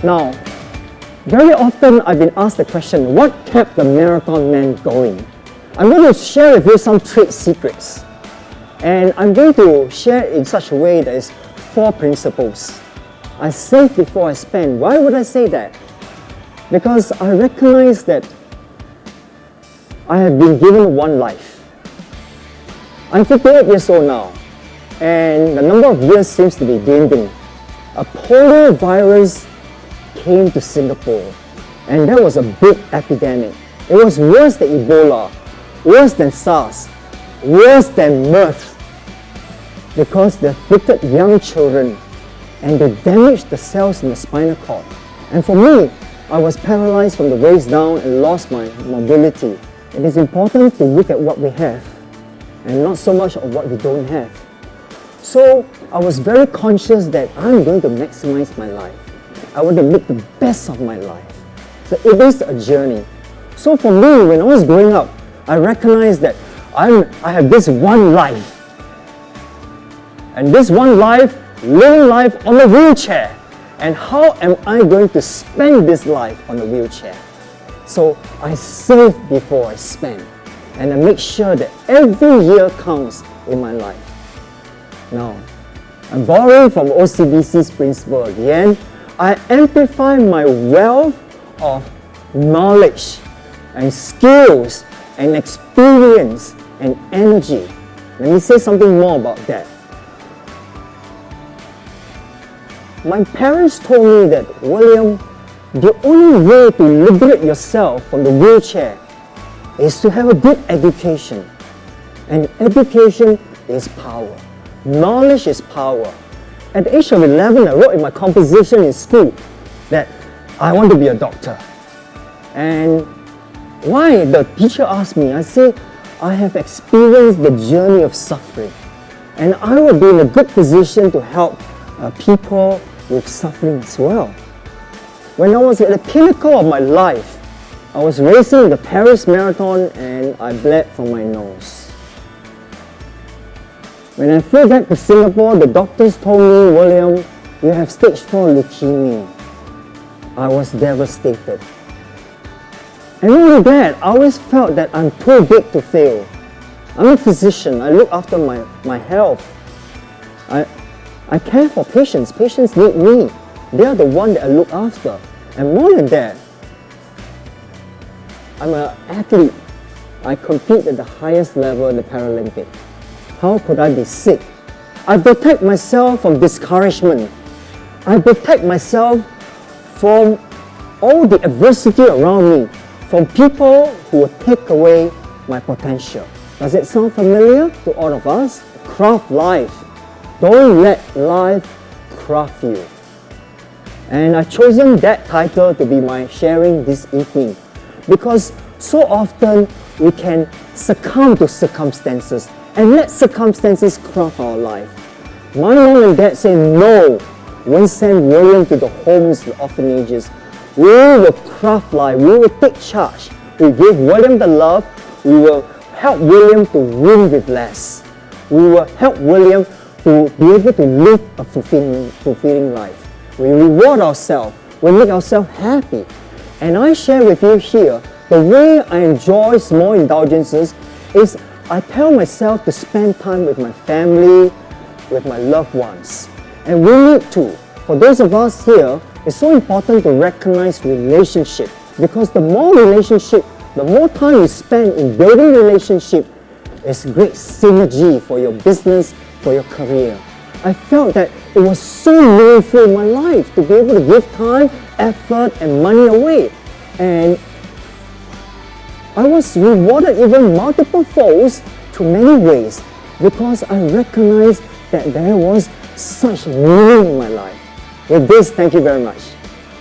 Now, very often I've been asked the question, what kept the marathon man going? I'm going to share with you some trade secrets. And I'm going to share it in such a way that is 4 principles. I save before I spend. Why would I say that? Because I recognize that I have been given one life. I'm 58 years old now, and the number of years seems to be dwindling. A polio virus came to Singapore, and that was a big epidemic. It was worse than Ebola, worse than SARS, worse than MERS, because they afflicted young children and they damaged the cells in the spinal cord. And for me, I was paralyzed from the waist down and lost my mobility. It is important to look at what we have and not so much of what we don't have. So I was very conscious that I'm going to maximize my life. I want to make the best of my life. So it is a journey. So for me, when I was growing up, I recognized that I have this one life. And this one life, living life on a wheelchair. And how am I going to spend this life on a wheelchair? So I save before I spend. And I make sure that every year counts in my life. Now, I'm borrowing from OCBC's principle again. I amplify my wealth of knowledge and skills and experience and energy. Let me say something more about that. My parents told me that, William, the only way to liberate yourself from the wheelchair is to have a good education. And education is power. Knowledge is power. At the age of 11, I wrote in my composition in school that I want to be a doctor. And why? The teacher asked me, I said, I have experienced the journey of suffering. And I would be in a good position to help people with suffering as well. When I was at the pinnacle of my life, I was racing the Paris Marathon and I bled from my nose. When I flew back to Singapore, the doctors told me, William, you have stage 4 leukemia. I was devastated. And not only that, I always felt that I'm too big to fail. I'm a physician. I look after my health. I care for patients. Patients need me. They are the one that I look after. And more than that, I'm an athlete. I compete at the highest level in the Paralympic. How could I be sick? I protect myself from discouragement. I protect myself from all the adversity around me, from people who will take away my potential. Does it sound familiar to all of us? Craft life. Don't let life craft you. And I've chosen that title to be my sharing this evening because so often we can succumb to circumstances and let circumstances craft our life. My mom and dad say no. We won't send William to the homes, the orphanages. We will craft life. We will take charge. We give William the love. We will help William to win with less. We will help William to be able to live a fulfilling life. We reward ourselves. We make ourselves happy. And I share with you here, the way I enjoy small indulgences is I tell myself to spend time with my family, with my loved ones. And we need to. For those of us here, it's so important to recognize relationship because the more relationship, the more time you spend in building relationship, it's great synergy for your business, for your career. I felt that it was so meaningful in my life to be able to give time, effort, and money away. And I was rewarded even multiple folds to many ways because I recognized that there was such meaning in my life. With this, thank you very much.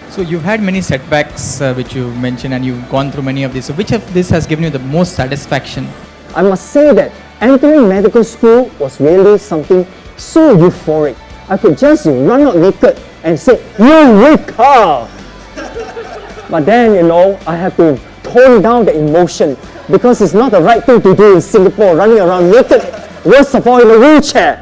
So you've had many setbacks which you mentioned and you've gone through many of these. So which of this has given you the most satisfaction? I must say that entering medical school was really something so euphoric. I could just run out naked and say, Eureka! But then, I have to tone down the emotion because it's not the right thing to do in Singapore, running around naked, worst of all in a wheelchair.